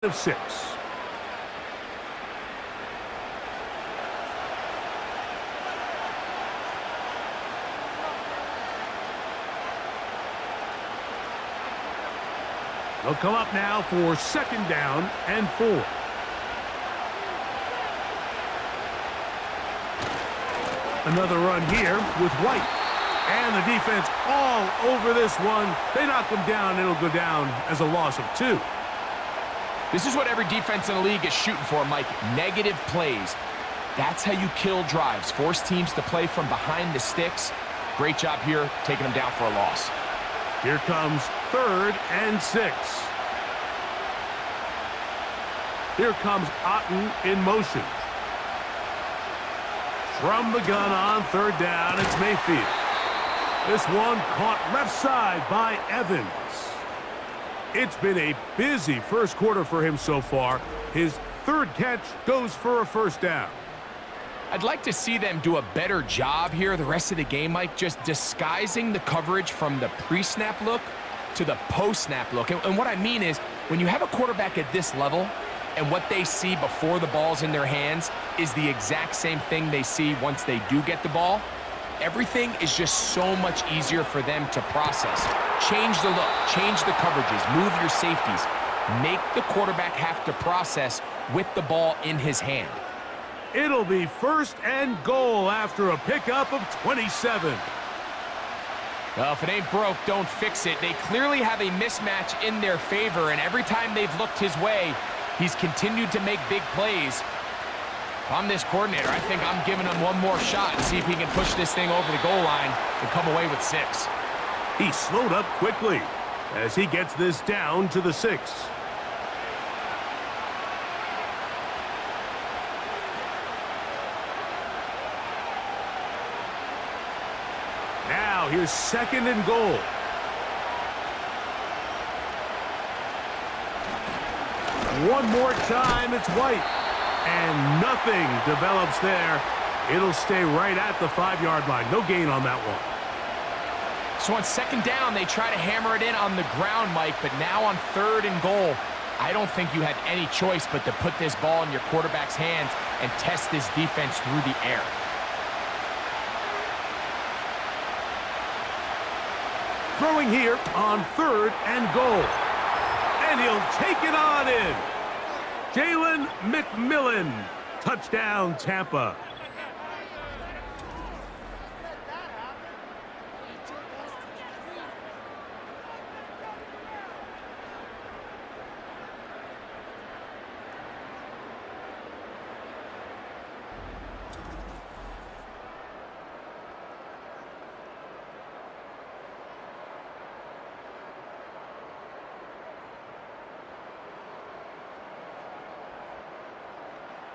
of 6. They'll come up now for 2nd down and 4. Another run here with White. And the defense all over this one. They knock him down. It'll go down as a loss of 2. This is what every defense in the league is shooting for, Mike. Negative plays. That's how you kill drives. Force teams to play from behind the sticks. Great job here, taking them down for a loss. Here comes 3rd and 6. Here comes Otten in motion. From the gun on 3rd down, it's Mayfield. This one caught left side by Evans. It's been a busy first quarter for him so far. His 3rd catch goes for a 1st down. I'd like to see them do a better job here the rest of the game, Mike, just disguising the coverage from the pre-snap look to the post-snap look. And what I mean is, when you have a quarterback at this level and what they see before the ball's in their hands is the exact same thing they see once they do get the ball, everything is just so much easier for them to process. Change the look, change the coverages, move your safeties. Make the quarterback have to process with the ball in his hand. It'll be 1st and goal after a pickup of 27. Well, if it ain't broke, don't fix it. They clearly have a mismatch in their favor, and every time they've looked his way, he's continued to make big plays. If I'm this coordinator, I think I'm giving him one more shot and see if he can push this thing over the goal line and come away with 6. He slowed up quickly as he gets this down to the 6. Now here's 2nd and goal. One more time, it's White. And nothing develops there. It'll stay right at the 5-yard line. No gain on that one. So on 2nd down, they try to hammer it in on the ground, Mike, but now on 3rd and goal, I don't think you had any choice but to put this ball in your quarterback's hands and test this defense through the air. Throwing here on 3rd and goal. And he'll take it on in. Jalen McMillan. Touchdown, Tampa.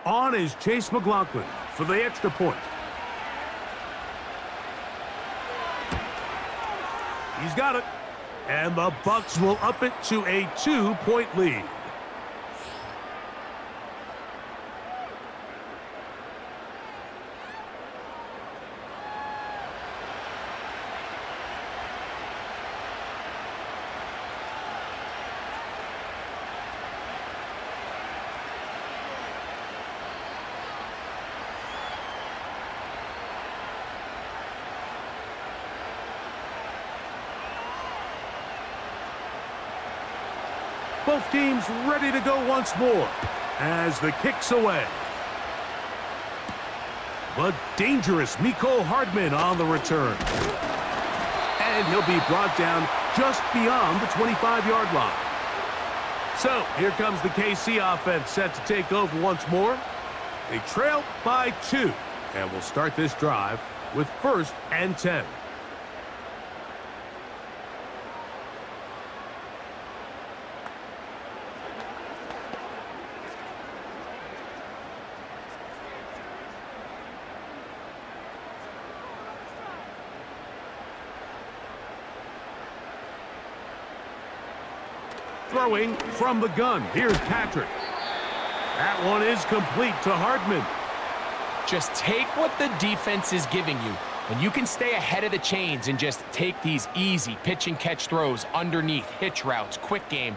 On is Chase McLaughlin for the extra point. He's got it. And the Bucs will up it to a 2-point lead. Both teams ready to go once more as the kick's away. The dangerous Mecole Hardman on the return. And he'll be brought down just beyond the 25-yard line. So here comes the KC offense set to take over once more. They trail by 2 and will start this drive with 1st and 10. Throwing from the gun. Here's Patrick. That one is complete to Hardman. Just take what the defense is giving you. When you can stay ahead of the chains and just take these easy pitch and catch throws underneath, hitch routes, quick game,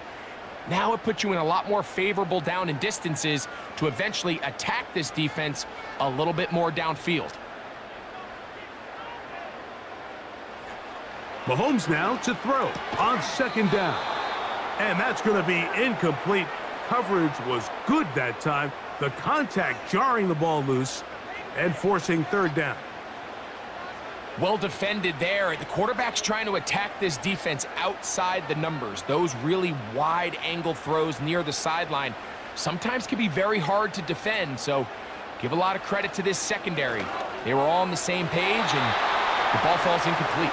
Now it puts you in a lot more favorable down and distances to eventually attack this defense a little bit more downfield. Mahomes now to throw on second down. And that's going to be incomplete. Coverage was good that time. The contact jarring the ball loose and forcing third down. Well defended there. The quarterback's trying to attack this defense outside the numbers. Those really wide angle throws near the sideline sometimes can be very hard to defend, so give a lot of credit to this secondary. They were all on the same page, and the ball falls incomplete.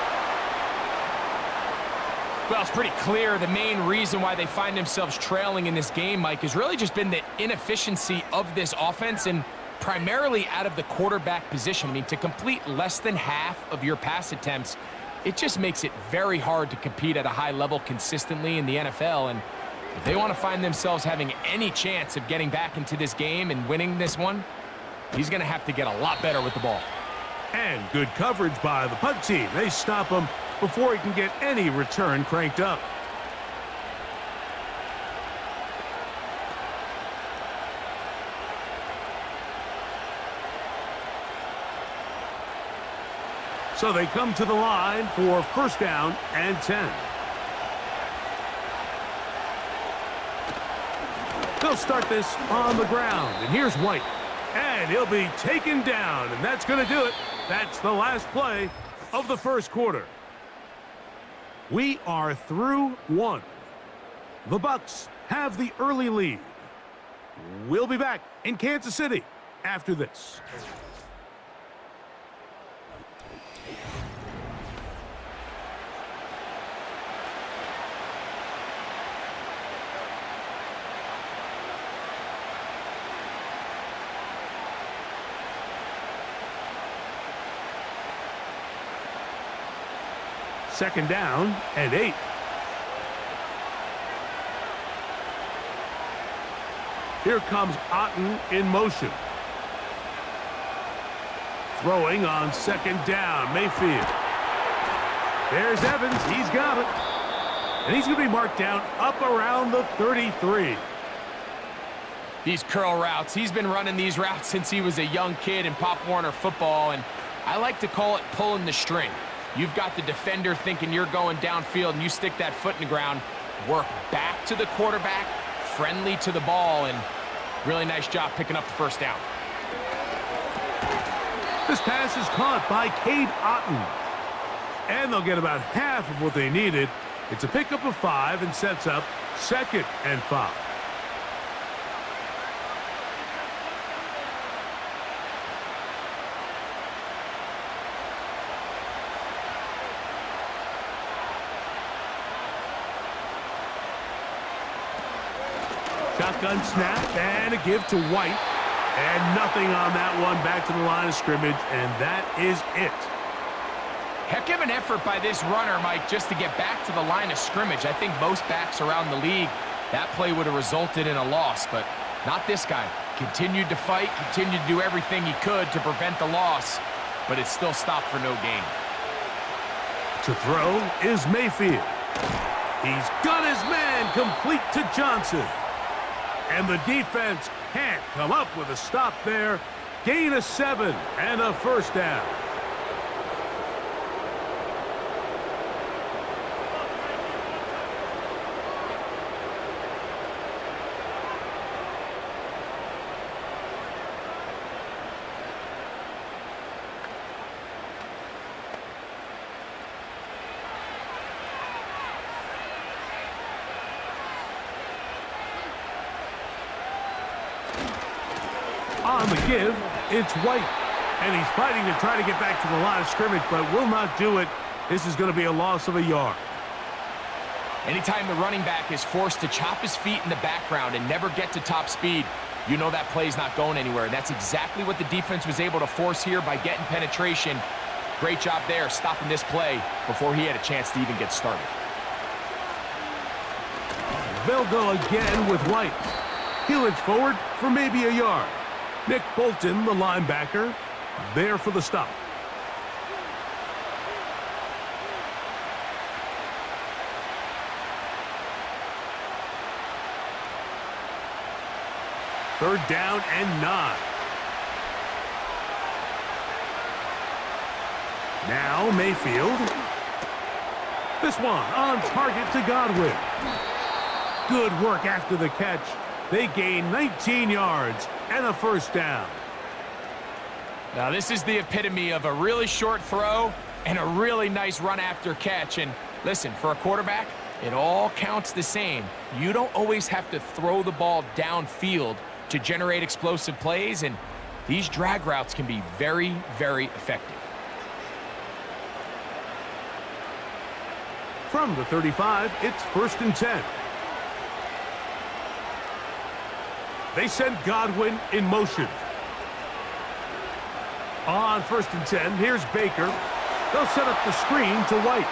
Well, it's pretty clear the main reason why they find themselves trailing in this game, Mike, has really just been the inefficiency of this offense and primarily out of the quarterback position. I mean, to complete less than half of your pass attempts, it just makes it very hard to compete at a high level consistently in the NFL. And if they want to find themselves having any chance of getting back into this game and winning this one, he's going to have to get a lot better with the ball. And good coverage by the punt team. They stop him before he can get any return cranked up. So they come to the line for first down and 10. They'll start this on the ground, and here's White. And he'll be taken down, and that's going to do it. That's the last play of the first quarter. We are through one. The Bucs have the early lead. We'll be back in Kansas City after this. Second down and 8. Here comes Otten in motion. Throwing on second down, Mayfield. There's Evans, he's got it. And he's going to be marked down up around the 33. These curl routes, he's been running these routes since he was a young kid in Pop Warner football, and I like to call it pulling the string. You've got the defender thinking you're going downfield, and you stick that foot in the ground, work back to the quarterback, friendly to the ball, and really nice job picking up the first down. This pass is caught by Cade Otten. And they'll get about half of what they needed. It's a pickup of 5 and sets up second and 5. Shotgun snap and a give to White. And nothing on that one. Back to the line of scrimmage, and that is it. Heck of an effort by this runner, Mike, just to get back to the line of scrimmage. I think most backs around the league, that play would have resulted in a loss, but not this guy. Continued to fight, continued to do everything he could to prevent the loss, but it still stopped for no gain. To throw is Mayfield. He's got his man complete to Johnson. And the defense can't come up with a stop there. Gain of 7 and a first down. On the give, it's White. And he's fighting to try to get back to the line of scrimmage, but will not do it. This is going to be a loss of a yard. Anytime the running back is forced to chop his feet in the background and never get to top speed, you know that play's not going anywhere. And that's exactly what the defense was able to force here by getting penetration. Great job there, stopping this play before he had a chance to even get started. They'll go again with White. He'll inch forward for maybe a yard. Nick Bolton, the linebacker, there for the stop. 3rd down and 9. Now Mayfield. This one on target to Godwin. Good work after the catch. They gain 19 yards and a 1st down. Now this is the epitome of a really short throw and a really nice run after catch. And listen, for a quarterback, it all counts the same. You don't always have to throw the ball downfield to generate explosive plays, and these drag routes can be very, very effective. From the 35, it's 1st and 10. They send Godwin in motion. On 1st and 10, here's Baker. They'll set up the screen to White.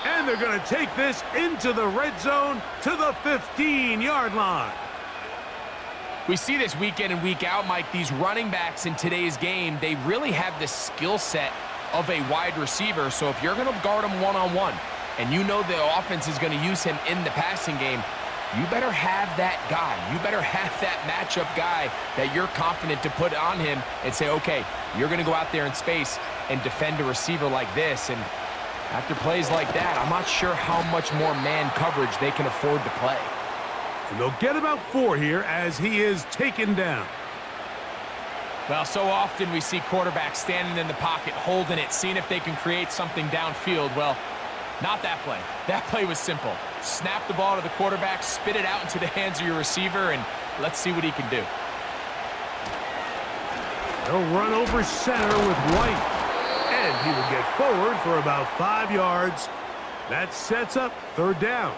And they're going to take this into the red zone to the 15-yard line. We see this week in and week out, Mike. These running backs in today's game, they really have the skill set of a wide receiver. So if you're going to guard him one-on-one and you know the offense is going to use him in the passing game, you better have that guy. You better have that matchup guy that you're confident to put on him and say, okay, you're going to go out there in space and defend a receiver like this. And after plays like that, I'm not sure how much more man coverage they can afford to play. And they'll get about 4 here as he is taken down. Well, so often we see quarterbacks standing in the pocket, holding it, seeing if they can create something downfield. Well, not that play. That play was simple. Snap the ball to the quarterback, spit it out into the hands of your receiver, and let's see what he can do. They'll run over center with White. And he will get forward for about 5 yards. That sets up 3rd down.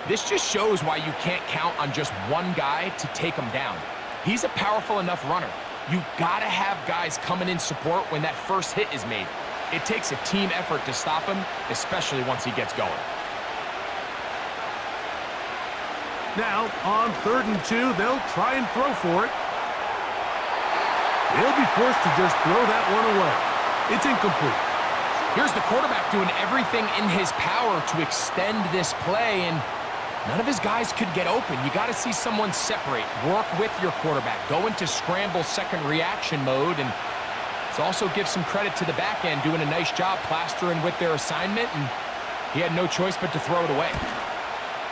This just shows why you can't count on just one guy to take him down. He's a powerful enough runner. You gotta have guys coming in support when that first hit is made. It takes a team effort to stop him, especially once he gets going. Now, on 3rd and 2, they'll try and throw for it. They'll be forced to just throw that one away. It's incomplete. Here's the quarterback doing everything in his power to extend this play, and none of his guys could get open. You got to see someone separate, work with your quarterback, go into scramble second reaction mode, and let's also give some credit to the back end doing a nice job plastering with their assignment, and he had no choice but to throw it away.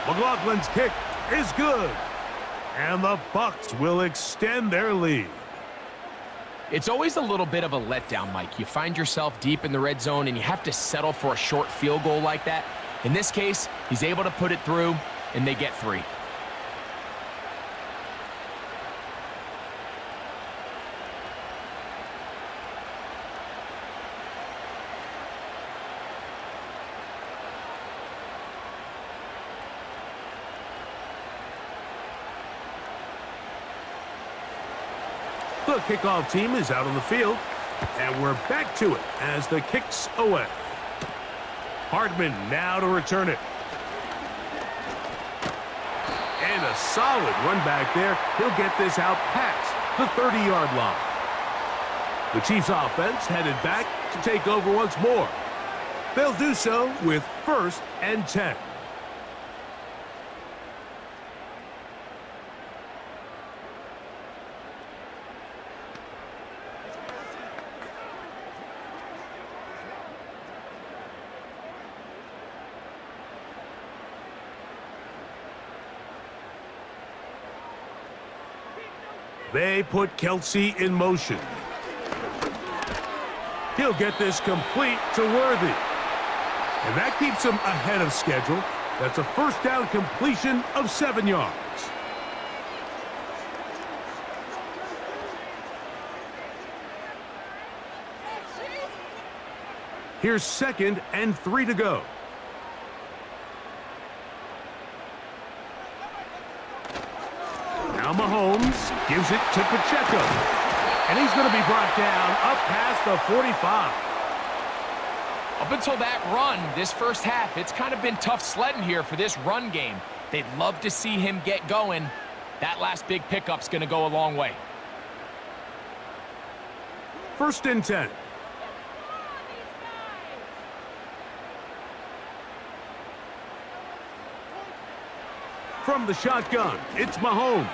McLaughlin's kick is good, and the Bucs will extend their lead. It's always a little bit of a letdown, Mike. You find yourself deep in the red zone, and you have to settle for a short field goal like that. In this case, he's able to put it through, and they get 3. The kickoff team is out on the field, and we're back to it as the kick's away. Hardman now to return it. And a solid run back there. He'll get this out past the 30-yard line. The Chiefs offense headed back to take over once more. They'll do so with 1st and 10. They put Kelsey in motion. He'll get this complete to Worthy. And that keeps him ahead of schedule. That's a 1st down completion of 7 yards. Here's 2nd and 3 to go. Now Mahomes gives it to Pacheco. And he's going to be brought down up past the 45. Up until that run, this first half, it's kind of been tough sledding here for this run game. They'd love to see him get going. That last big pickup's going to go a long way. 1st and 10. From the shotgun, it's Mahomes.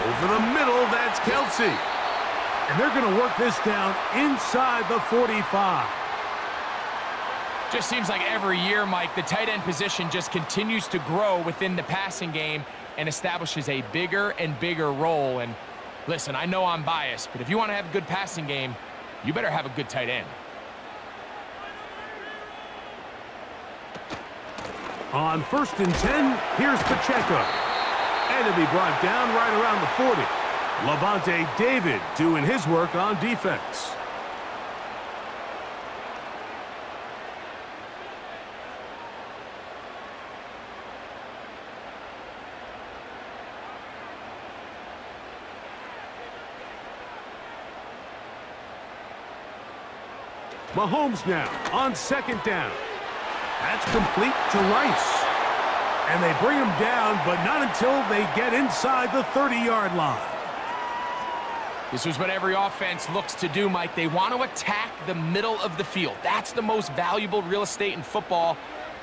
Over the middle, that's Kelsey. And they're going to work this down inside the 45. Just seems like every year, Mike, the tight end position just continues to grow within the passing game and establishes a bigger and bigger role. And listen, I know I'm biased, but if you want to have a good passing game, you better have a good tight end. On 1st and 10, here's Pacheco. And he'll be brought down right around the 40. Levante David doing his work on defense. Mahomes now on 2nd down. That's complete to Rice. And they bring him down, but not until they get inside the 30-yard line. This is what every offense looks to do, Mike. They want to attack the middle of the field. That's the most valuable real estate in football.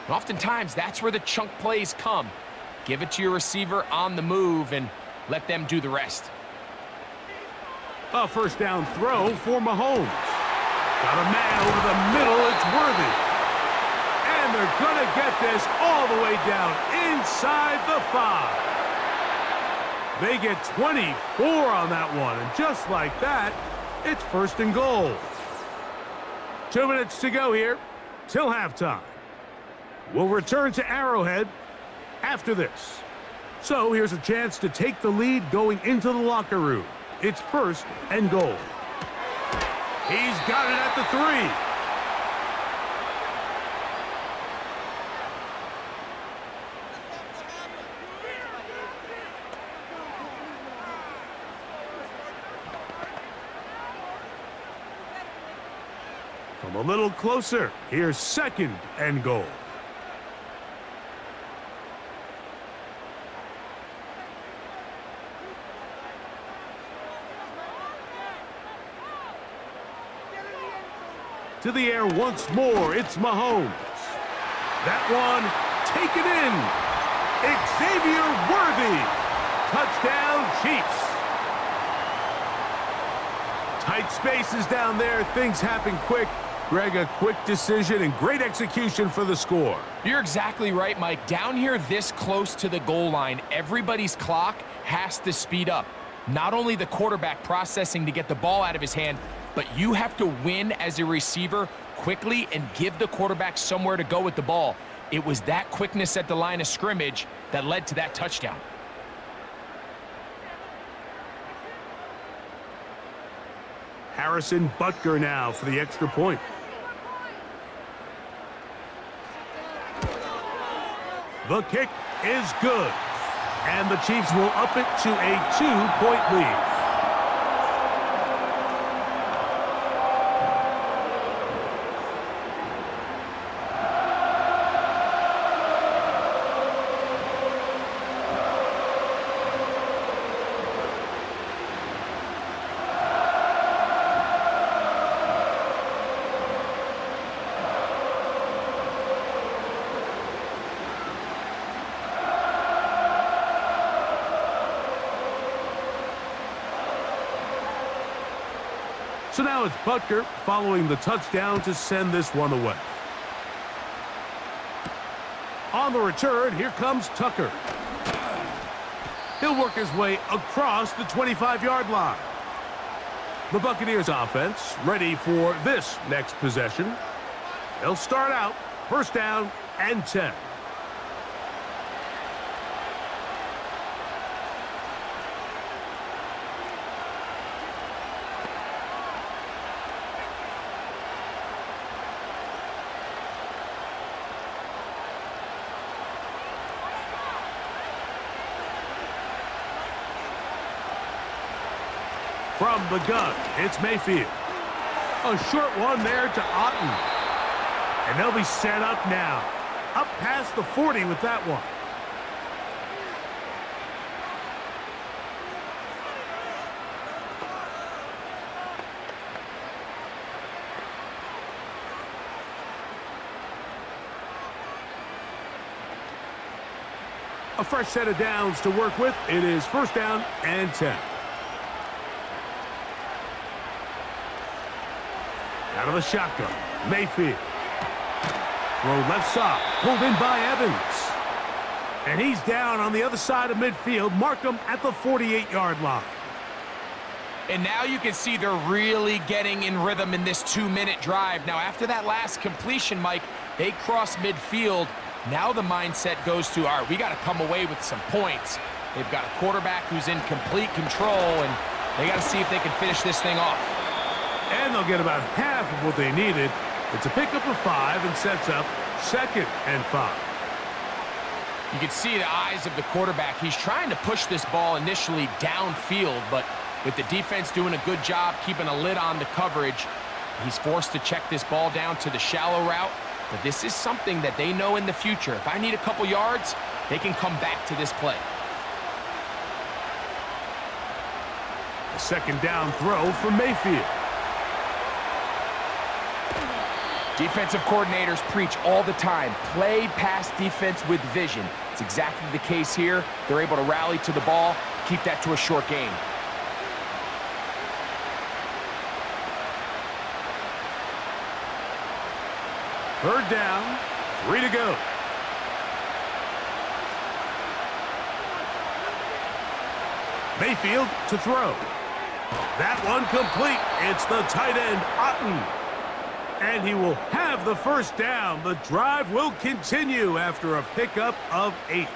And oftentimes, that's where the chunk plays come. Give it to your receiver on the move and let them do the rest. A 1st down throw for Mahomes. Got a man over the middle. It's Worthy. And they're going to get this all the way down inside the 5. They get 24 on that one. And just like that, it's 1st and goal. 2 minutes to go here till halftime. We'll return to Arrowhead after this. So here's a chance to take the lead going into the locker room. It's 1st and goal. He's got it at the 3. From a little closer, here's 2nd and goal. To the air once more, it's Mahomes. That one, taken in. Xavier Worthy. Touchdown, Chiefs. Tight spaces down there. Things happen quick. Greg, a quick decision and great execution for the score. You're exactly right, Mike. Down here this close to the goal line, everybody's clock has to speed up. Not only the quarterback processing to get the ball out of his hand, but you have to win as a receiver quickly and give the quarterback somewhere to go with the ball. It was that quickness at the line of scrimmage that led to that touchdown. Harrison Butker now for the extra point. The kick is good. And the Chiefs will up it to a 2-point lead. So now it's Butker following the touchdown to send this one away. On the return, here comes Tucker. He'll work his way across the 25-yard line. The Buccaneers offense ready for this next possession. They'll start out 1st down and 10. From the gun, it's Mayfield. A short one there to Otten. And they'll be set up now. Up past the 40 with that one. A A fresh set of downs to work with. It is first down and 10. Out of the shotgun, Mayfield. Throw left side, pulled in by Evans. And he's down on the other side of midfield. Mark him at the 48-yard line. And now you can see they're really getting in rhythm in this 2-minute drive. Now, after that last completion, Mike, they cross midfield. Now the mindset goes to, all right, we got to come away with some points. They've got a quarterback who's in complete control, and they got to see if they can finish this thing off. And they'll get about half of what they needed. It's a pickup of 5 and sets up 2nd and 5. You can see the eyes of the quarterback. He's trying to push this ball initially downfield, but with the defense doing a good job keeping a lid on the coverage, he's forced to check this ball down to the shallow route. But this is something that they know in the future. If I need a couple yards, they can come back to this play. A 2nd down throw from Mayfield. Defensive coordinators preach all the time, play pass defense with vision. It's exactly the case here. They're able to rally to the ball, keep that to a short gain. Third down, 3 to go. Mayfield to throw. That one complete. It's the tight end, Otten. And he will have the first down. The drive will continue after a pickup of 8.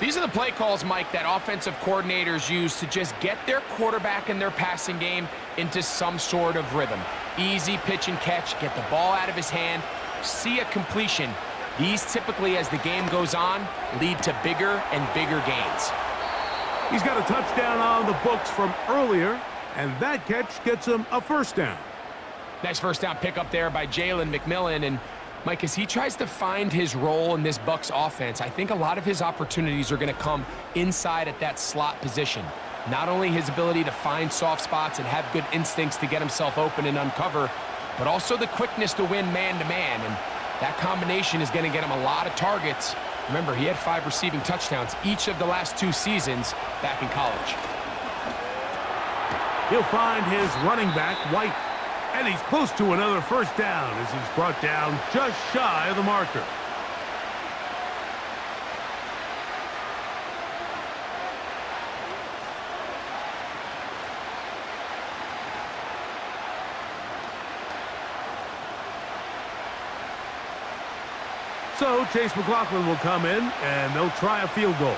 These are the play calls, Mike, that offensive coordinators use to just get their quarterback and their passing game into some sort of rhythm. Easy pitch and catch, get the ball out of his hand, see a completion. These typically, as the game goes on, lead to bigger and bigger gains. He's got a touchdown on the books from earlier, and that catch gets him a first down. Nice first down pickup there by Jalen McMillan. And Mike, as he tries to find his role in this Bucs offense, I think a lot of his opportunities are going to come inside at that slot position. Not only his ability to find soft spots and have good instincts to get himself open and uncover, but also the quickness to win man-to-man. And that combination is going to get him a lot of targets. Remember, he had 5 receiving touchdowns each of the last 2 seasons back in college. He'll find his running back, White. And he's close to another first down as he's brought down just shy of the marker. So Chase McLaughlin will come in, and they'll try a field goal.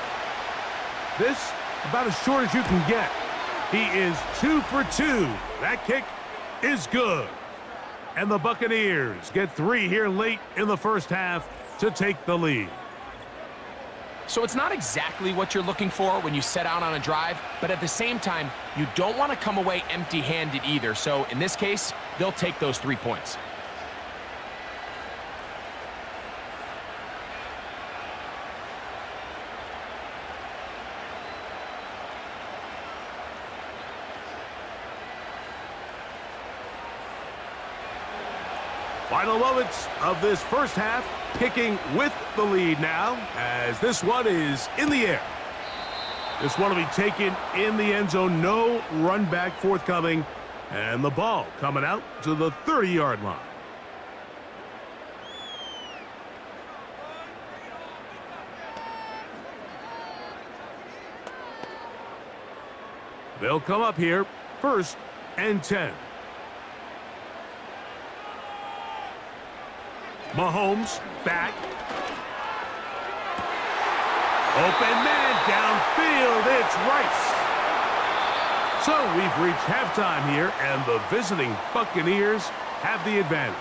This, about as short as you can get. He is 2 for 2. That kick is good. And the Buccaneers get 3 here late in the first half to take the lead. So it's not exactly what you're looking for when you set out on a drive, but at the same time, you don't want to come away empty-handed either. So in this case, they'll take those 3 points. Final moments of this first half, kicking with the lead now, as this one is in the air. This one will be taken in the end zone, no run back forthcoming, and the ball coming out to the 30-yard line. They'll come up here, 1st and 10. Mahomes back. Open man downfield. It's Rice. So we've reached halftime here, and the visiting Buccaneers have the advantage.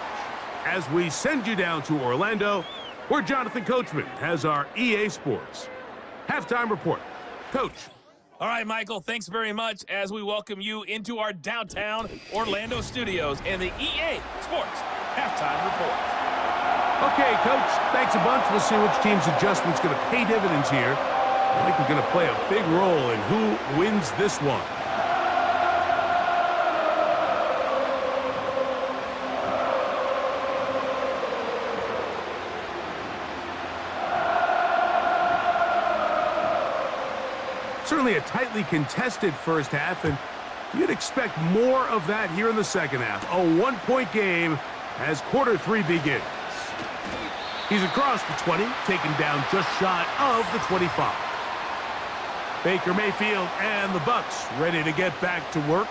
As we send you down to Orlando, where Jonathan Coachman has our EA Sports halftime report. Coach. All right, Michael, thanks very much as we welcome you into our downtown Orlando studios and the EA Sports halftime report. Okay, Coach, thanks a bunch. We'll see which team's adjustment's going to pay dividends here. I think we're going to play a big role in who wins this one. Certainly a tightly contested first half, and you'd expect more of that here in the second half. A one-point game as quarter 3 begins. He's across the 20, taken down just shy of the 25. Baker Mayfield and the Bucs ready to get back to work.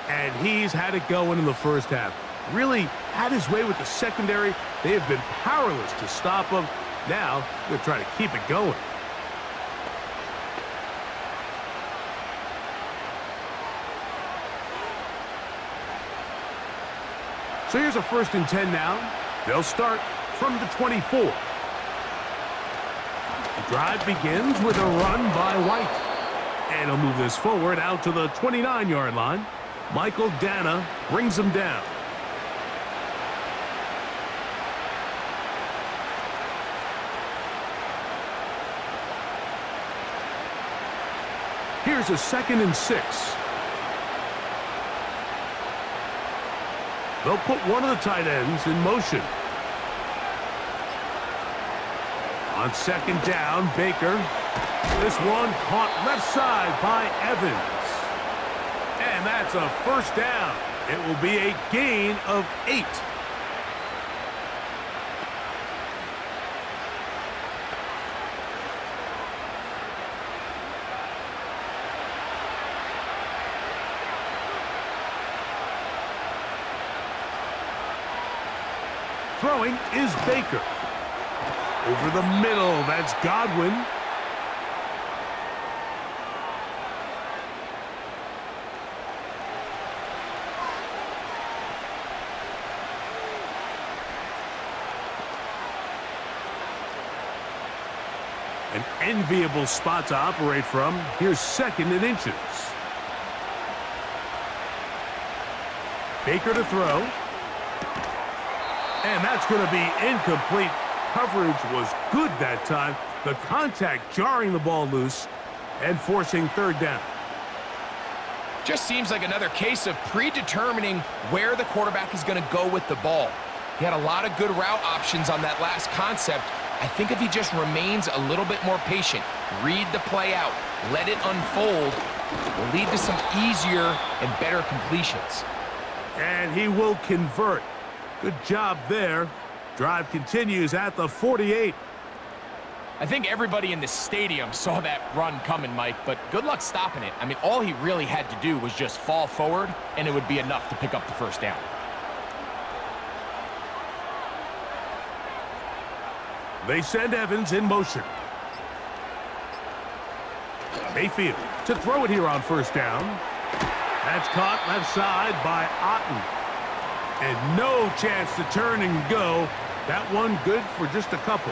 And he's had it going in the first half. Really had his way with the secondary. They have been powerless to stop him. Now they're trying to keep it going. So here's a 1st and 10 now. They'll start from the 24. The drive begins with a run by White. And he'll move this forward out to the 29-yard line. Michael Dana brings him down. Here's a 2nd and 6. They'll put one of the tight ends in motion. On 2nd down, Baker. This one caught left side by Evans. And that's a 1st down. It will be a gain of 8. Throwing is Baker. Over the middle, that's Godwin. An enviable spot to operate from. Here's 2nd and inches. Baker to throw. And that's going to be incomplete. Coverage was good that time. The contact jarring the ball loose and forcing 3rd down. Just seems like another case of predetermining where the quarterback is going to go with the ball. He had a lot of good route options on that last concept. I think if he just remains a little bit more patient, read the play out, let it unfold, will lead to some easier and better completions. And he will convert. Good job there. Drive continues at the 48. I think everybody in the stadium saw that run coming, Mike, but good luck stopping it. I mean, all he really had to do was just fall forward, and it would be enough to pick up the 1st down. They send Evans in motion. Mayfield to throw it here on 1st down. That's caught left side by Otten. And no chance to turn and go. That one good for just a couple.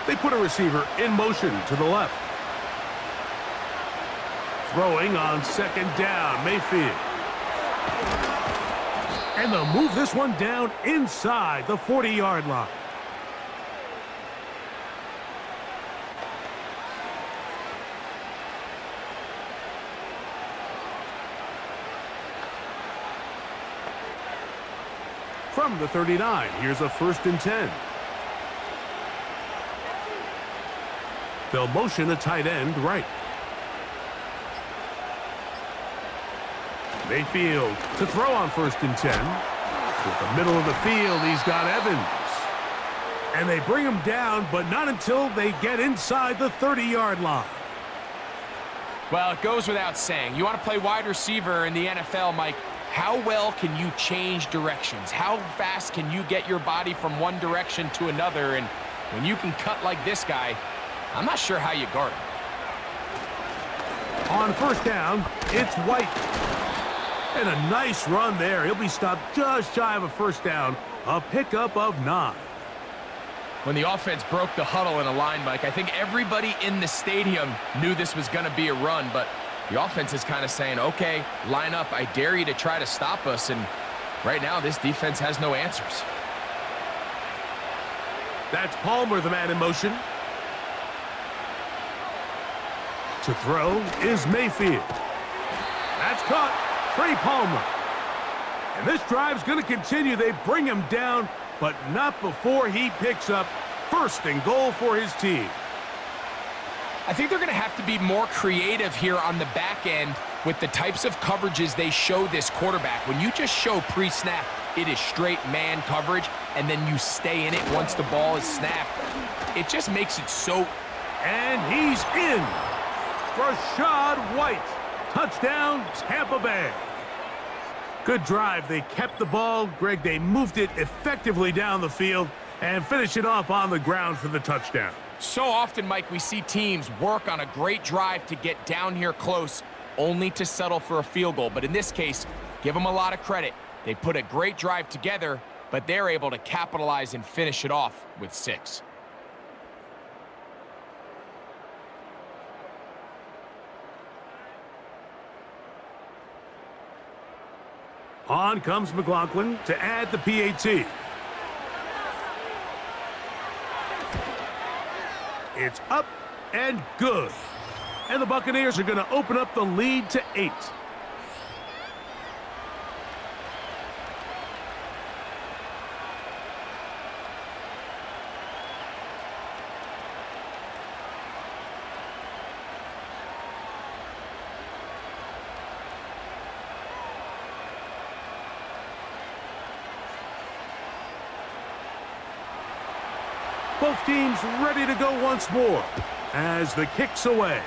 They put a receiver in motion to the left. Throwing on 2nd down, Mayfield. And they'll move this one down inside the 40-yard line. From the 39, here's a 1st and 10. They'll motion a tight end right. Mayfield to throw on 1st and 10. With the middle of the field, he's got Evans. And they bring him down, but not until they get inside the 30-yard line. Well, it goes without saying. You want to play wide receiver in the NFL, Mike, how well can you change directions? How fast can you get your body from one direction to another? And when you can cut like this guy, I'm not sure how you guard him. On 1st down, it's White. And a nice run there. He'll be stopped just shy of a 1st down. A pickup of 9. When the offense broke the huddle in a line, Mike, I think everybody in the stadium knew this was going to be a run, but the offense is kind of saying, okay, line up. I dare you to try to stop us. And right now, this defense has no answers. That's Palmer, the man in motion. To throw is Mayfield. That's caught. Trey Palmer. And this drive's going to continue. They bring him down, but not before he picks up first and goal for his team. I think they're going to have to be more creative here on the back end with the types of coverages they show this quarterback. When you just show pre-snap, it is straight man coverage, and then you stay in it once the ball is snapped. It just makes it so... And he's in. Rashad White. Touchdown, Tampa Bay. Good drive. They kept the ball. Greg, they moved it effectively down the field and finished it off on the ground for the touchdown. So often, Mike, we see teams work on a great drive to get down here close, only to settle for a field goal. But in this case, give them a lot of credit. They put a great drive together, but they're able to capitalize and finish it off with 6. On comes McLaughlin to add the PAT. It's up and good. And the Buccaneers are going to open up the lead to 8. Both teams ready to go once more as the kick's away.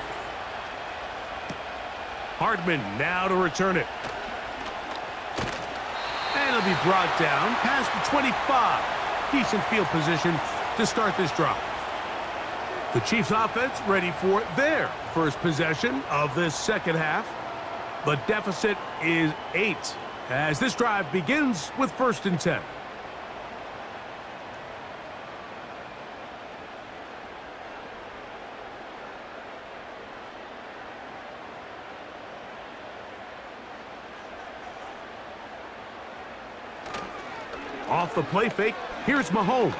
Hardman now to return it. And it'll be brought down past the 25. Decent field position to start this drive. The Chiefs offense ready for their first possession of this second half. The deficit is 8 as this drive begins with 1st and 10. Off the play fake, here's Mahomes.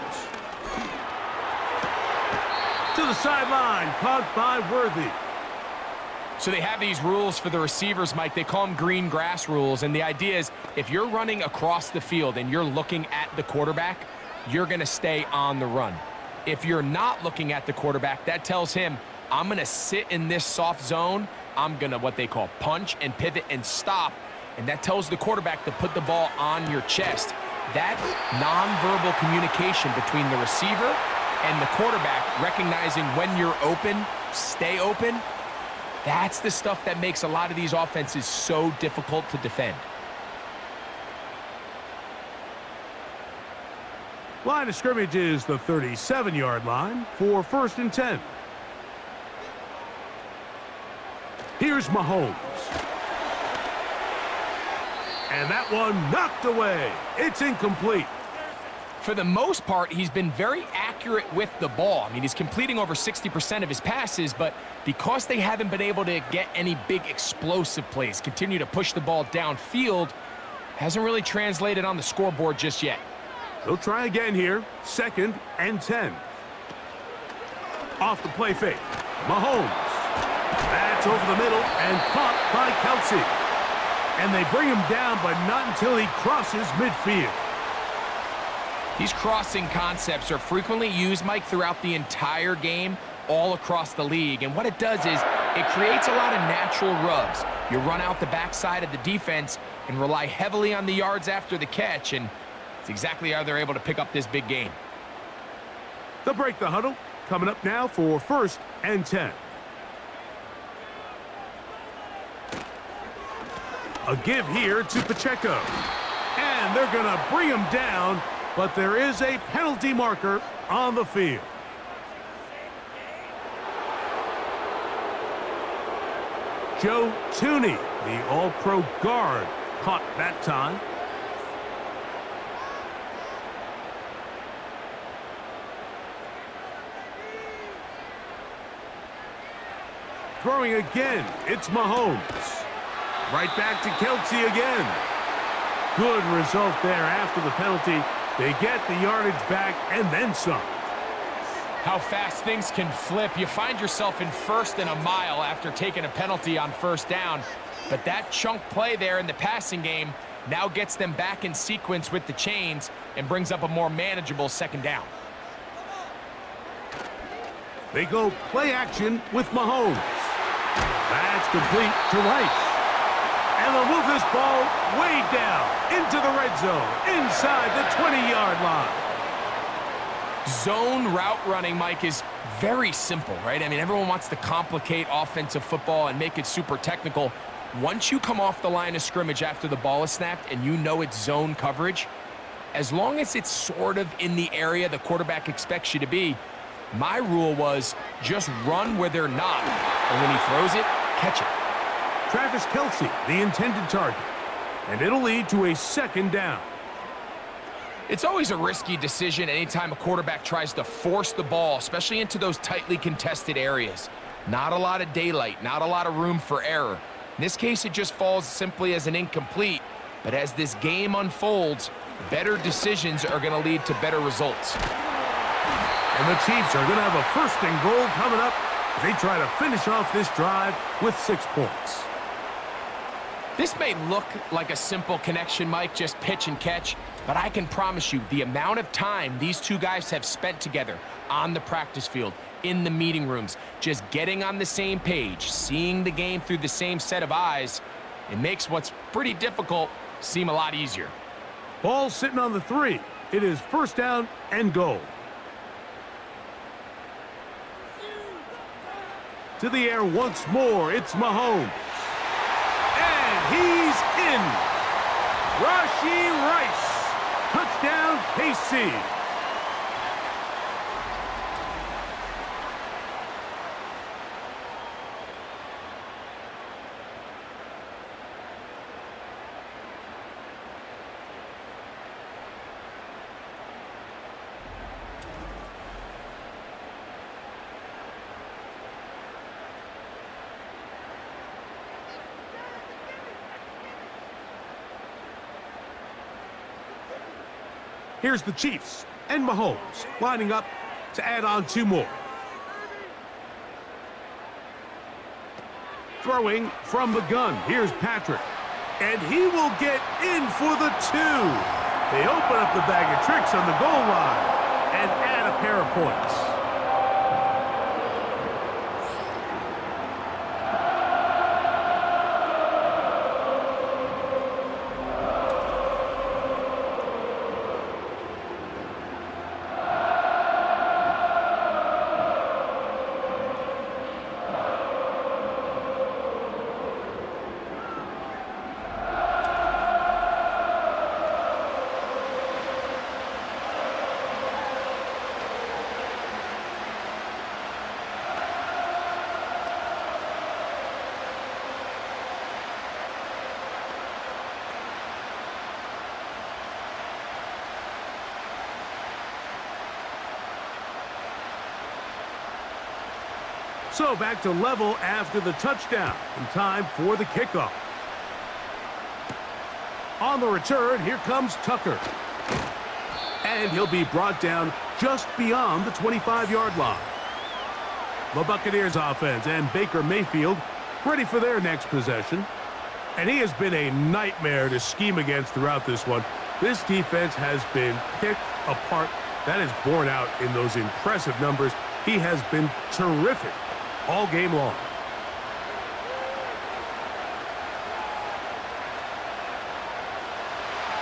To the sideline, caught by Worthy. So they have these rules for the receivers, Mike. They call them green grass rules, and the idea is if you're running across the field and you're looking at the quarterback, you're going to stay on the run. If you're not looking at the quarterback, that tells him, I'm going to sit in this soft zone. I'm going to what they call punch and pivot and stop, and that tells the quarterback to put the ball on your chest. That nonverbal communication between the receiver and the quarterback, recognizing when you're open, stay open, that's the stuff that makes a lot of these offenses so difficult to defend. Line of scrimmage is the 37-yard line for 1st and 10. Here's Mahomes. And that one knocked away. It's incomplete. For the most part, he's been very accurate with the ball. I mean, he's completing over 60% of his passes, but because they haven't been able to get any big explosive plays, continue to push the ball downfield, hasn't really translated on the scoreboard just yet. They'll try again here. 2nd and 10. Off the play fake. Mahomes. That's over the middle and caught by Kelsey. And they bring him down, but not until he crosses midfield. These crossing concepts are frequently used, Mike, throughout the entire game, all across the league. And what it does is it creates a lot of natural rubs. You run out the backside of the defense and rely heavily on the yards after the catch, and it's exactly how they're able to pick up this big game. They'll break the huddle. Coming up now for 1st and 10. A give here to Pacheco. And they're going to bring him down, but there is a penalty marker on the field. Joe Tooney, the all-pro guard, caught that time. Throwing again, it's Mahomes. Right back to Kelsey again. Good result there after the penalty. They get the yardage back and then some. How fast things can flip. You find yourself in 1st and a mile after taking a penalty on 1st down. But that chunk play there in the passing game now gets them back in sequence with the chains and brings up a more manageable second down. They go play action with Mahomes. That's complete to Rice. And they'll move this ball way down into the red zone, inside the 20-yard line. Zone route running, Mike, is very simple, right? I mean, everyone wants to complicate offensive football and make it super technical. Once you come off the line of scrimmage after the ball is snapped and you know it's zone coverage, as long as it's sort of in the area the quarterback expects you to be, my rule was just run where they're not. And when he throws it, catch it. Travis Kelce, the intended target. And it'll lead to a second down. It's always a risky decision anytime a quarterback tries to force the ball, especially into those tightly contested areas. Not a lot of daylight, not a lot of room for error. In this case, it just falls simply as an incomplete. But as this game unfolds, better decisions are going to lead to better results. And the Chiefs are going to have a first and goal coming up as they try to finish off this drive with 6 points. This may look like a simple connection, Mike, just pitch and catch, but I can promise you the amount of time these two guys have spent together on the practice field, in the meeting rooms, just getting on the same page, seeing the game through the same set of eyes, it makes what's pretty difficult seem a lot easier. Ball sitting on the 3. It is first down and goal. To the air once more, it's Mahomes. And he's in. Rashee Rice. Touchdown, KC. Here's the Chiefs and Mahomes lining up to add on 2 more. Throwing from the gun. Here's Patrick. And he will get in for the 2. They open up the bag of tricks on the goal line and add a pair of points. So back to level after the touchdown, and time for the kickoff. On the return, here comes Tucker. And he'll be brought down just beyond the 25-yard line. The Buccaneers offense and Baker Mayfield ready for their next possession. And he has been a nightmare to scheme against throughout this one. This defense has been picked apart. That is borne out in those impressive numbers. He has been terrific all game long.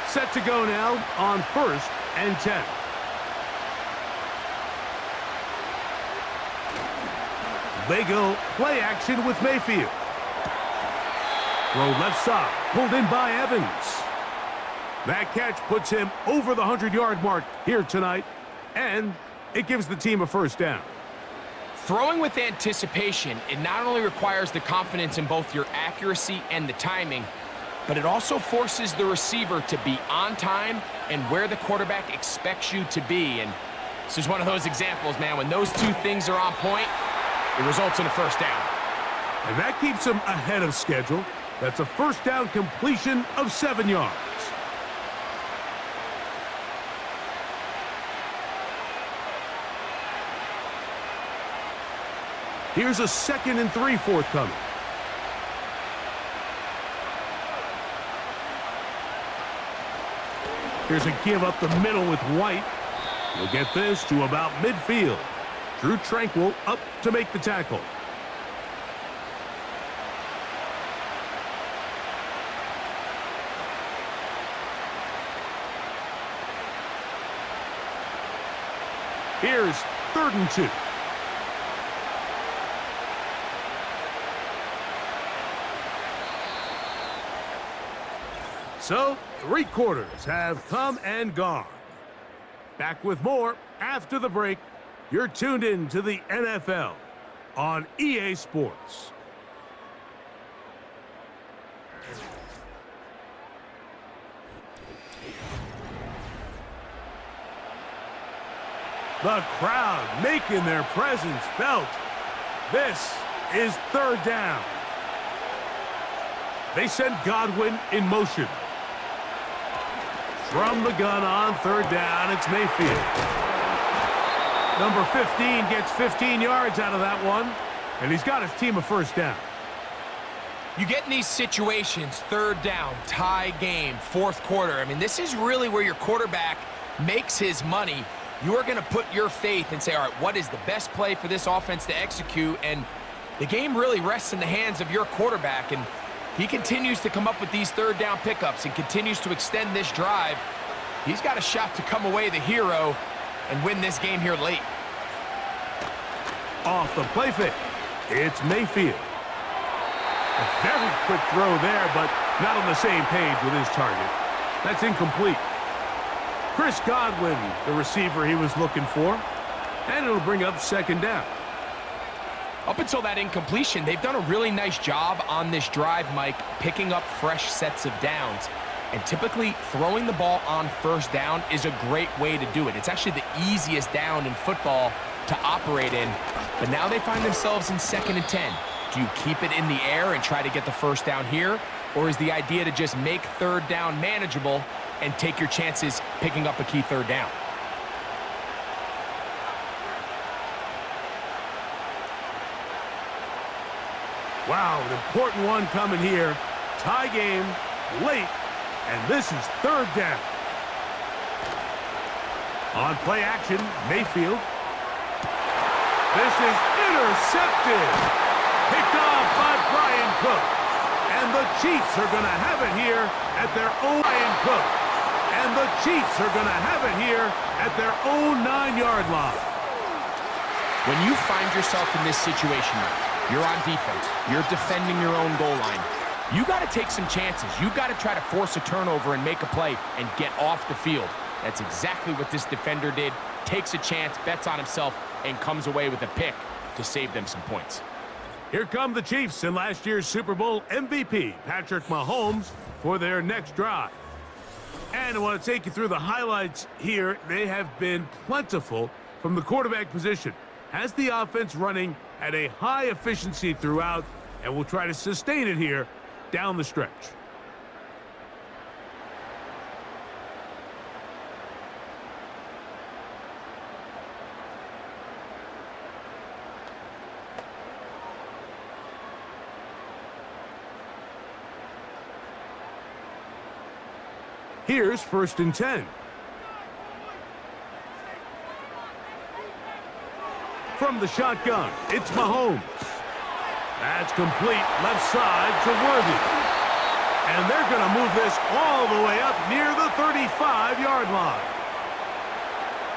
Set to go now on 1st and 10. They go play action with Mayfield. Throw left side, pulled in by Evans. That catch puts him over the 100-yard mark here tonight, and it gives the team a first down. Throwing with anticipation, it not only requires the confidence in both your accuracy and the timing, but it also forces the receiver to be on time and where the quarterback expects you to be. And this is one of those examples, man. When those two things are on point, it results in a first down. And that keeps him ahead of schedule. That's a first down completion of 7 yards. Here's a 2nd and 3 forthcoming. Here's a give up the middle with White. He'll get this to about midfield. Drew Tranquil up to make the tackle. Here's 3rd and 2. So, 3 quarters have come and gone. Back with more after the break. You're tuned in to the NFL on EA Sports. The crowd making their presence felt. This is 3rd down. They send Godwin in motion. From the gun on 3rd down, it's Mayfield. Number 15 gets 15 yards out of that one, and he's got his team a 1st down. You get in these situations, 3rd down, tie game, 4th quarter. I mean, this is really where your quarterback makes his money. You are going to put your faith and say, all right, what is the best play for this offense to execute? And the game really rests in the hands of your quarterback, and he continues to come up with these 3rd down pickups and continues to extend this drive. He's got a shot to come away the hero and win this game here late. Off the play fake, it's Mayfield. A very quick throw there, but not on the same page with his target. That's incomplete. Chris Godwin, the receiver he was looking for, and it'll bring up 2nd down. Up until that incompletion, they've done a really nice job on this drive, Mike, picking up fresh sets of downs. And typically, throwing the ball on 1st down is a great way to do it. It's actually the easiest down in football to operate in. But now they find themselves in 2nd and 10. Do you keep it in the air and try to get the 1st down here? Or is the idea to just make 3rd down manageable and take your chances picking up a key 3rd down? Wow, an important one coming here. Tie game, late, and this is 3rd down. On play action, Mayfield. This is intercepted. Picked off by Brian Cook. And the Chiefs are going to have it here at their own Brian Cook. And the Chiefs are going to have it here at their own 9-yard line. When you find yourself in this situation, you're on defense, you're defending your own goal line, you got to take some chances. You got to try to force a turnover and make a play and get off the field. That's exactly what this defender did. Takes a chance, bets on himself, and comes away with a pick to save them some points. Here come the Chiefs and last year's Super Bowl MVP, Patrick Mahomes, for their next drive. And I want to take you through the highlights here. They have been plentiful from the quarterback position. Has the offense running at a high efficiency throughout, and will try to sustain it here down the stretch. Here's 1st and 10. From the shotgun, it's Mahomes. That's complete left side to Worthy. And they're going to move this all the way up near the 35-yard line.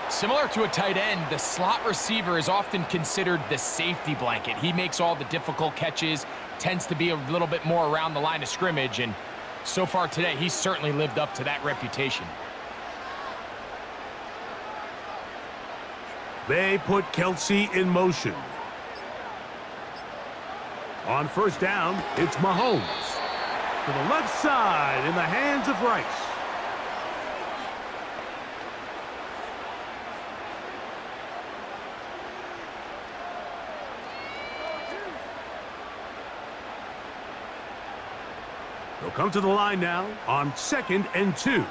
Similar to a tight end, the slot receiver is often considered the safety blanket. He makes all the difficult catches, tends to be a little bit more around the line of scrimmage, and so far today, he's certainly lived up to that reputation. They put Kelce in motion. On 1st down, it's Mahomes. To the left side in the hands of Rice. They'll come to the line now on 2nd and 2.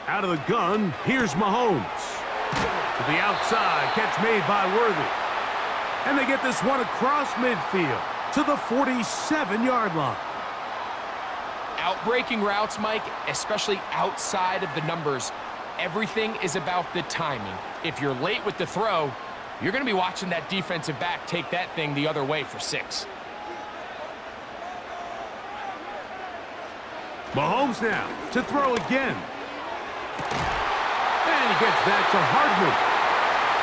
Out of the gun, here's Mahomes. To the outside, catch made by Worthy. And they get this one across midfield to the 47-yard line. Outbreaking routes, Mike, especially outside of the numbers, everything is about the timing. If you're late with the throw, you're going to be watching that defensive back take that thing the other way for 6. Mahomes now to throw again. And he gets that to Hardman.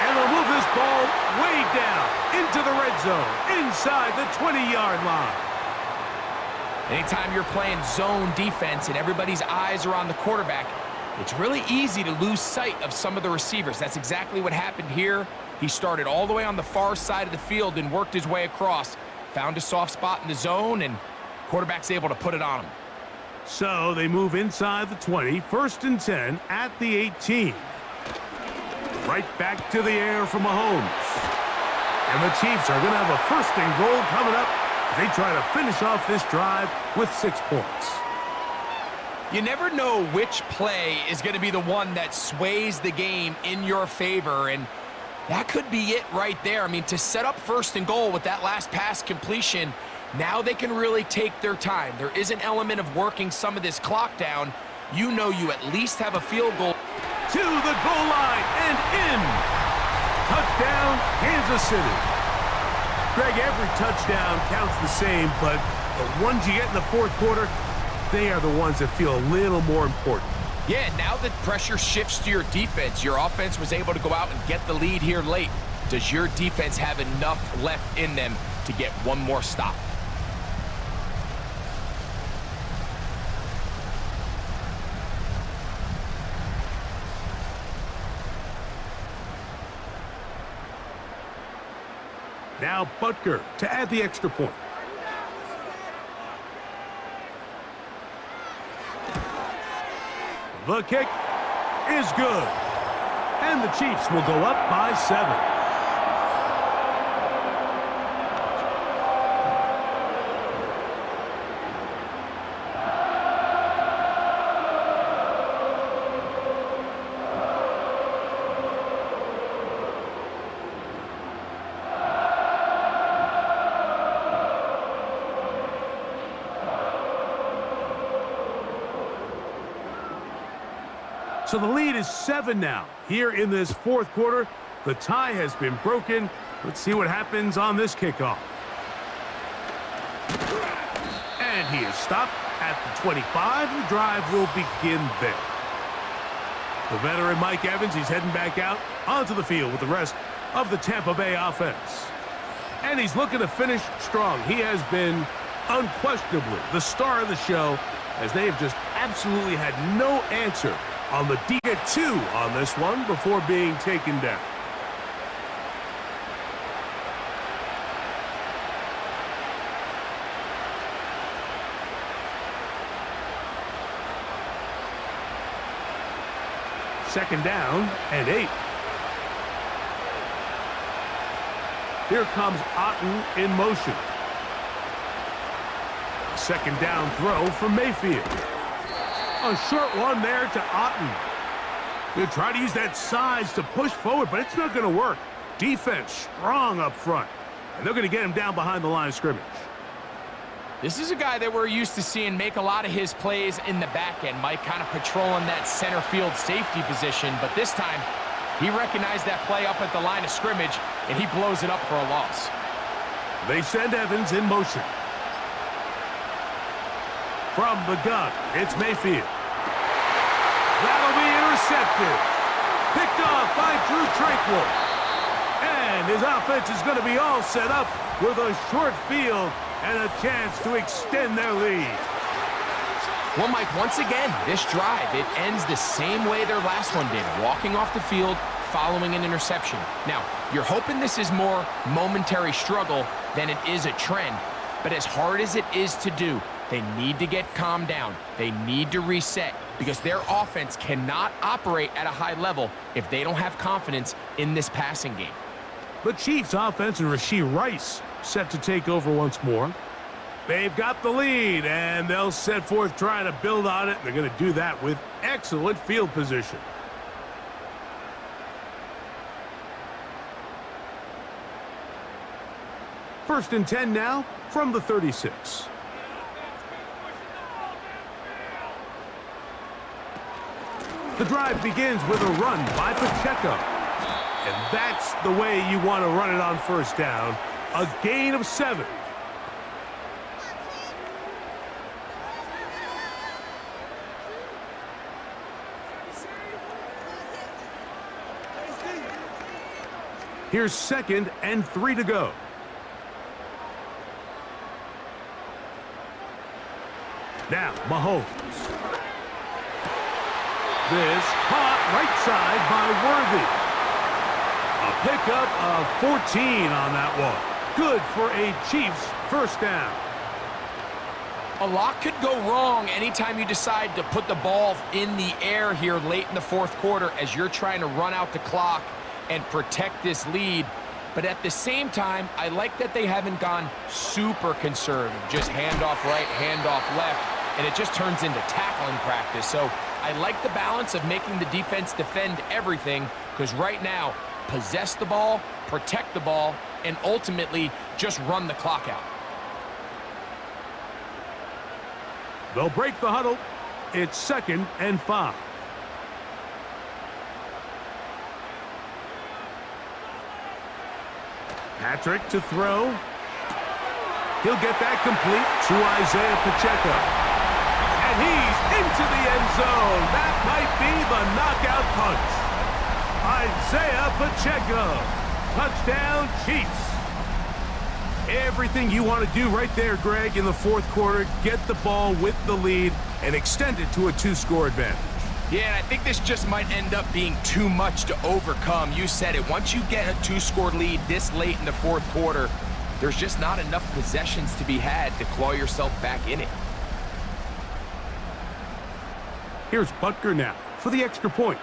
And they'll move this ball way down into the red zone, inside the 20-yard line. Anytime you're playing zone defense and everybody's eyes are on the quarterback, it's really easy to lose sight of some of the receivers. That's exactly what happened here. He started all the way on the far side of the field and worked his way across, found a soft spot in the zone, and quarterback's able to put it on him. So they move inside the 20, 1st and 10 at the 18. Right back to the air for Mahomes. And the Chiefs are going to have a 1st and goal coming up as they try to finish off this drive with 6 points. You never know which play is going to be the one that sways the game in your favor, and that could be it right there. I mean, to set up 1st and goal with that last pass completion, now they can really take their time. There is an element of working some of this clock down. You know you at least have a field goal. To the goal line and in. Touchdown, Kansas City. Greg, every touchdown counts the same, but the ones you get in the 4th quarter, they are the ones that feel a little more important. Yeah, now that pressure shifts to your defense, your offense was able to go out and get the lead here late. Does your defense have enough left in them to get one more stop? Now Butker to add the extra point. The kick is good. And the Chiefs will go up by 7. So the lead is 7 now. Here in this 4th quarter, the tie has been broken. Let's see what happens on this kickoff. And he is stopped at the 25. The drive will begin there. The veteran Mike Evans, he's heading back out onto the field with the rest of the Tampa Bay offense. And he's looking to finish strong. He has been unquestionably the star of the show, as they have just absolutely had no answer on the D. 2 on this one before being taken down. Second down and 8. Here comes Otten in motion. Second down throw from Mayfield. A short one there to Otten. He'll try to use that size to push forward, but it's not going to work. Defense strong up front. And they're going to get him down behind the line of scrimmage. This is a guy that we're used to seeing make a lot of his plays in the back end. Mike kind of patrolling that center field safety position, but this time he recognized that play up at the line of scrimmage, and he blows it up for a loss. They send Evans in motion. From the gun, it's Mayfield. That'll be intercepted. Picked off by Drew Tranquill. And his offense is going to be all set up with a short field and a chance to extend their lead. Well, Mike, once again, this drive, it ends the same way their last one did, walking off the field, following an interception. Now, you're hoping this is more momentary struggle than it is a trend, but as hard as it is to do, they need to get calmed down. They need to reset because their offense cannot operate at a high level if they don't have confidence in this passing game. The Chiefs offense and Rashee Rice set to take over once more. They've got the lead, and they'll set forth trying to build on it. They're going to do that with excellent field position. First and 10 now from the 36. The drive begins with a run by Pacheco. And that's the way you want to run it on first down. A gain of 7. Here's 2nd and 3 to go. Now, Mahomes. This caught right side by Worthy. A pickup of 14 on that one. Good for a Chiefs first down. A lot could go wrong anytime you decide to put the ball in the air here late in the 4th quarter as you're trying to run out the clock and protect this lead. But at the same time, I like that they haven't gone super conservative. Just handoff right, handoff left, and it just turns into tackling practice. So I like the balance of making the defense defend everything, because right now, possess the ball, protect the ball, and ultimately just run the clock out. They'll break the huddle. It's 2nd and 5. Patrick to throw. He'll get that complete to Isaiah Pacheco. And he's into the end zone. That might be the knockout punch. Isaiah Pacheco. Touchdown, Chiefs. Everything you want to do right there, Greg, in the 4th quarter. Get the ball with the lead and extend it to a 2-score advantage. Yeah, and I think this just might end up being too much to overcome. You said it. Once you get a 2-score lead this late in the 4th quarter, there's just not enough possessions to be had to claw yourself back in it. Here's Butker now for the extra point.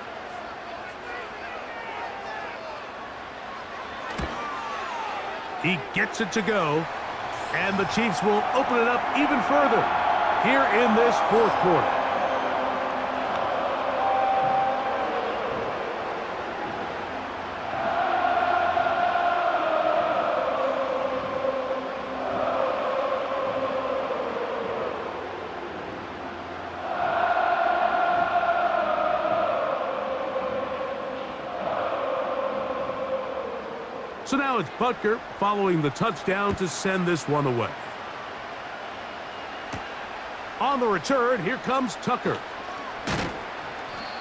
He gets it to go, and the Chiefs will open it up even further here in this 4th quarter. So now it's Butker following the touchdown to send this one away. On the return, here comes Tucker.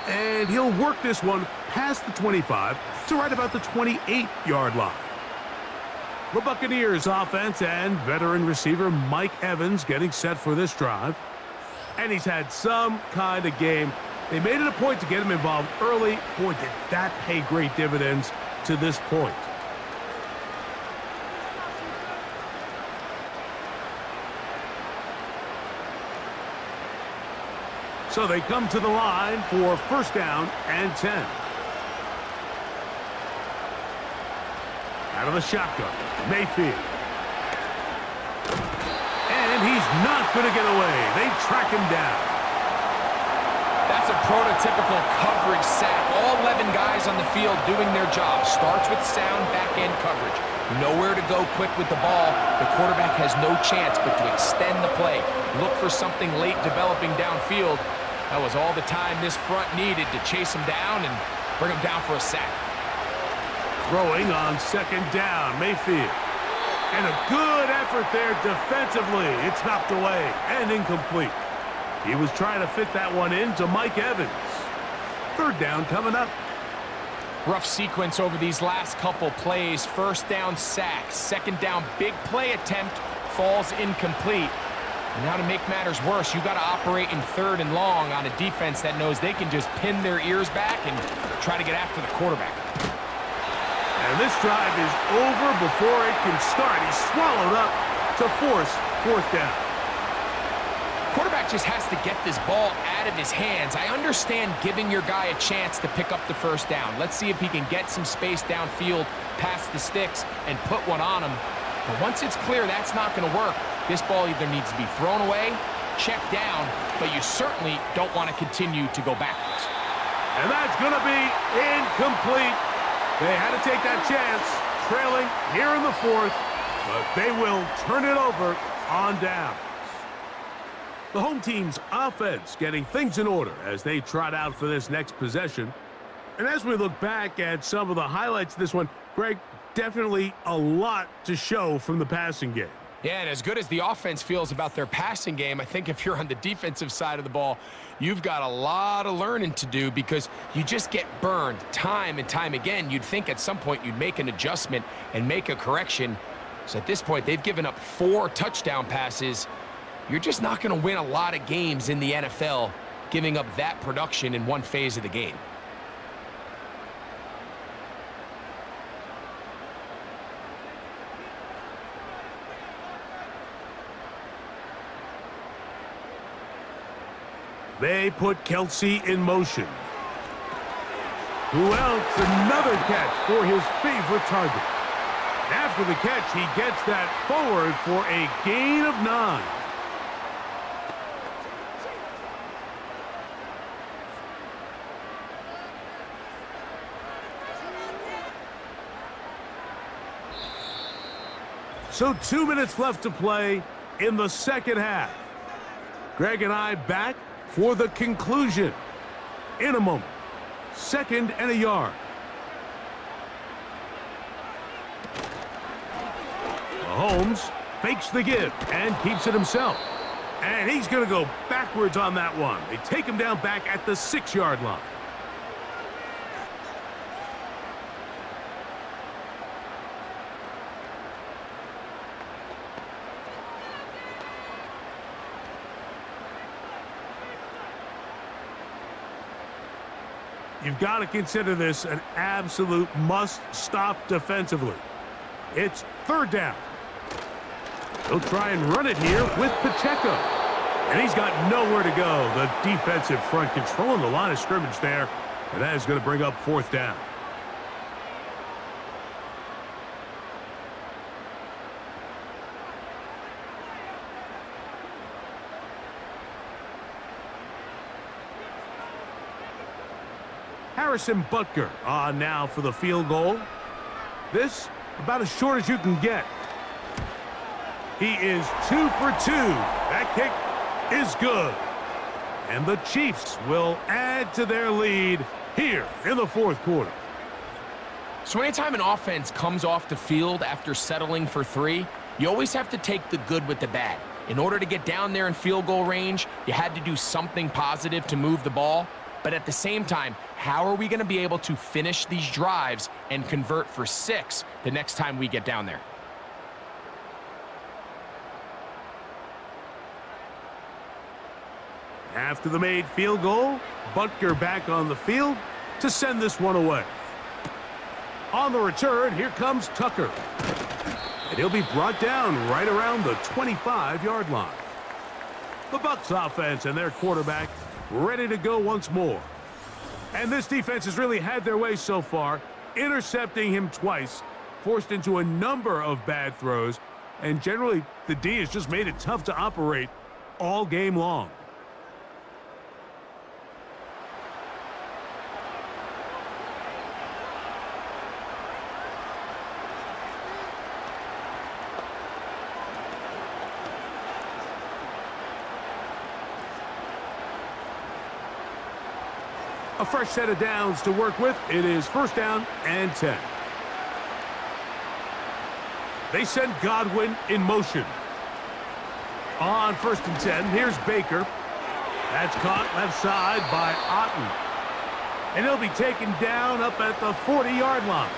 And he'll work this one past the 25 to right about the 28-yard line. The Buccaneers offense and veteran receiver Mike Evans getting set for this drive. And he's had some kind of game. They made it a point to get him involved early. Boy, did that pay great dividends to this point. So they come to the line for first down and 10. Out of the shotgun, Mayfield. And he's not going to get away. They track him down. That's a prototypical coverage sack. All 11 guys on the field doing their job. Starts with sound back-end coverage. Nowhere to go quick with the ball. The quarterback has no chance but to extend the play. Look for something late developing downfield. That was all the time this front needed to chase him down and bring him down for a sack. Throwing on 2nd down, Mayfield. And a good effort there defensively. It's knocked away and incomplete. He was trying to fit that one in to Mike Evans. 3rd down coming up. Rough sequence over these last couple plays. 1st down sack. 2nd down big play attempt. Falls incomplete. And now to make matters worse, you got to operate in 3rd and long on a defense that knows they can just pin their ears back and try to get after the quarterback. And this drive is over before it can start. He's swallowed up to force 4th down. Quarterback just has to get this ball out of his hands. I understand giving your guy a chance to pick up the 1st down. Let's see if he can get some space downfield past the sticks and put one on him. But once it's clear that's not going to work, this ball either needs to be thrown away, checked down, but you certainly don't want to continue to go backwards. And that's going to be incomplete. They had to take that chance, trailing here in the 4th, but they will turn it over on down. The home team's offense getting things in order as they trot out for this next possession. And as we look back at some of the highlights of this one, Greg, definitely a lot to show from the passing game. Yeah, and as good as the offense feels about their passing game, I think if you're on the defensive side of the ball, you've got a lot of learning to do because you just get burned time and time again. You'd think at some point you'd make an adjustment and make a correction. So at this point, they've given up 4 touchdown passes. You're just not going to win a lot of games in the NFL giving up that production in one phase of the game. They put Kelsey in motion. Who else? Another catch for his favorite target. After the catch, he gets that forward for a gain of 9. So 2 minutes left to play in the second half. Greg and I back for the conclusion in a moment. 2nd and a yard. Mahomes fakes the give and keeps it himself. And he's going to go backwards on that one. They take him down back at the 6-yard line. You've got to consider this an absolute must-stop defensively. It's 3rd down. He'll try and run it here with Pacheco. And he's got nowhere to go. The defensive front controlling the line of scrimmage there. And that is going to bring up 4th down. Harrison Butker on now for the field goal. This about as short as you can get. He is 2 for 2. That kick is good. And the Chiefs will add to their lead here in the 4th quarter. So anytime an offense comes off the field after settling for 3, you always have to take the good with the bad. In order to get down there in field goal range, you had to do something positive to move the ball. But at the same time, how are we going to be able to finish these drives and convert for 6 the next time we get down there? After the made field goal, Butker back on the field to send this one away. On the return, here comes Tucker. And he'll be brought down right around the 25-yard line. The Bucs offense and their quarterback ready to go once more. And this defense has really had their way so far, intercepting him twice, forced into a number of bad throws, and generally the D has just made it tough to operate all game long. A fresh set of downs to work with. It is 1st down and 10. They send Godwin in motion. On 1st and 10, here's Baker. That's caught left side by Otten. And he'll be taken down up at the 40-yard line.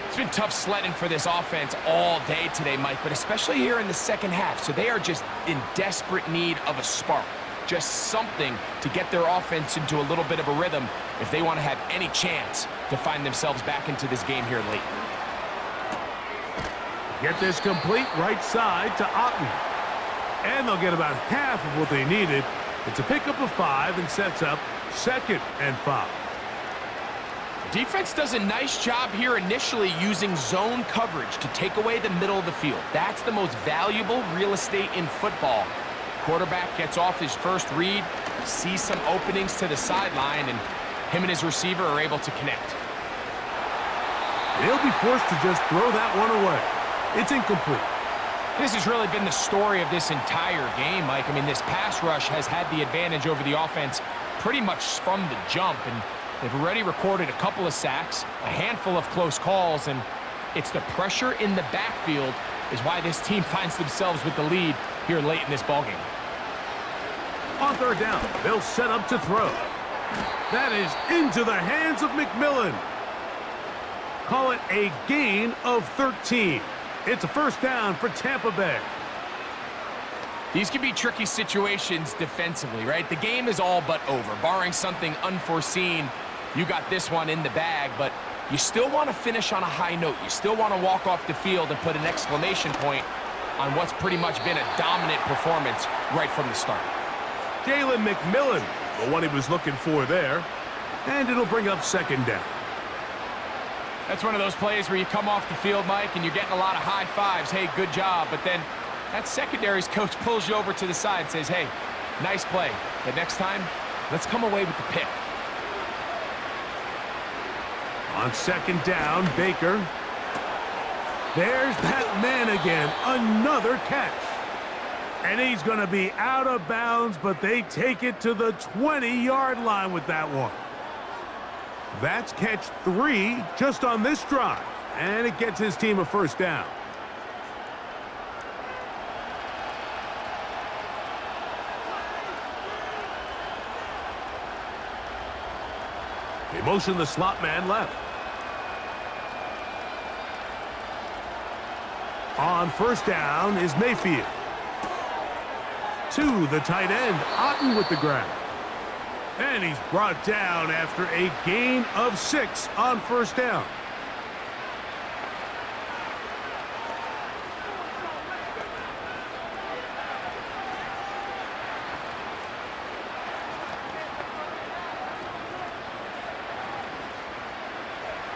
It's been tough sledding for this offense all day today, Mike, but especially here in the second half. So they are just in desperate need of a spark. Just something to get their offense into a little bit of a rhythm if they want to have any chance to find themselves back into this game here late. Get this complete right side to Otten. And they'll get about half of what they needed. It's a pickup of 5 and sets up 2nd and 5. Defense does a nice job here initially using zone coverage to take away the middle of the field. That's the most valuable real estate in football. Quarterback gets off his first read, sees some openings to the sideline, and him and his receiver are able to connect. He'll be forced to just throw that one away. It's incomplete. This has really been the story of this entire game, Mike. I mean, this pass rush has had the advantage over the offense pretty much from the jump, and they've already recorded a couple of sacks, a handful of close calls, and it's the pressure in the backfield is why this team finds themselves with the lead here late in this ballgame. On third down, they'll set up to throw. That is into the hands of McMillan. Call it a gain of 13. It's a first down for Tampa Bay. These can be tricky situations defensively, right? The game is all but over. Barring something unforeseen, you got this one in the bag, but you still want to finish on a high note. You still want to walk off the field and put an exclamation point on what's pretty much been a dominant performance right from the start. Jalen McMillan, the one he was looking for there, and it'll bring up second down. That's one of those plays where you come off the field, Mike, and you're getting a lot of high fives. Hey, good job. But then that secondary's coach pulls you over to the side and says, hey, nice play. But next time, let's come away with the pick. On second down, Baker. There's that man again. Another catch. And he's going to be out of bounds, but they take it to the 20-yard line with that one. That's catch 3 just on this drive, and it gets his team a first down. They motion the slot man left. On first down is Mayfield. To the tight end, Otten with the grab. And he's brought down after a gain of 6 on first down.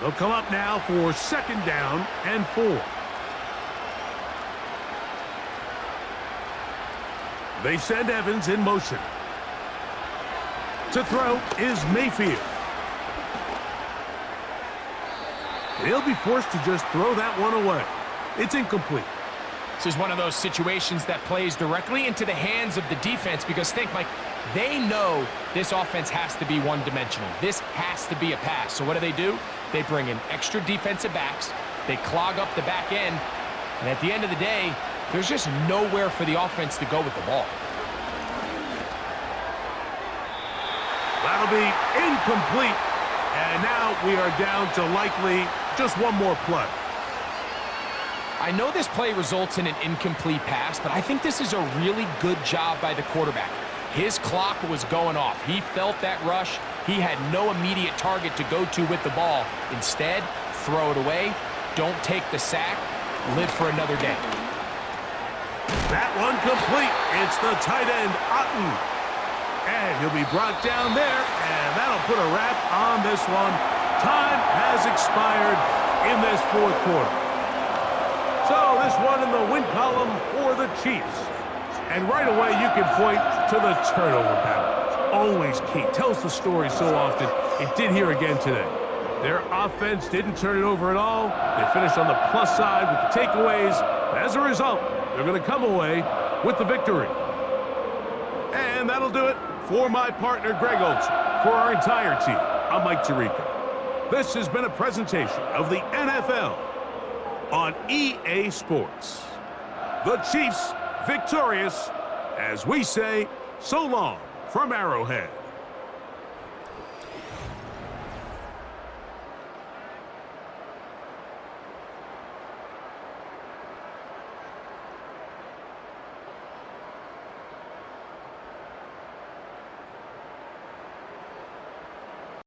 They'll come up now for second down and 4. They send Evans in motion. To throw is Mayfield. He'll be forced to just throw that one away. It's incomplete. This is one of those situations that plays directly into the hands of the defense because think, Mike, they know this offense has to be one-dimensional. This has to be a pass. So what do? They bring in extra defensive backs. They clog up the back end. And at the end of the day, there's just nowhere for the offense to go with the ball. That'll be incomplete. And now we are down to likely just one more play. I know this play results in an incomplete pass, but I think this is a really good job by the quarterback. His clock was going off. He felt that rush. He had no immediate target to go to with the ball. Instead, throw it away. Don't take the sack. Live for another day. That one complete. It's the tight end, Otten. And he'll be brought down there, and that'll put a wrap on this one. Time has expired in this fourth quarter. So this one in the win column for the Chiefs. And right away you can point to the turnover battle. Always key. Tells the story so often. It did here again today. Their offense didn't turn it over at all. They finished on the plus side with the takeaways. As a result, they're going to come away with the victory. And that'll do it for my partner, Greg Olson. For our entire team, I'm Mike Tirico. This has been a presentation of the NFL on EA Sports. The Chiefs victorious, as we say, so long from Arrowhead.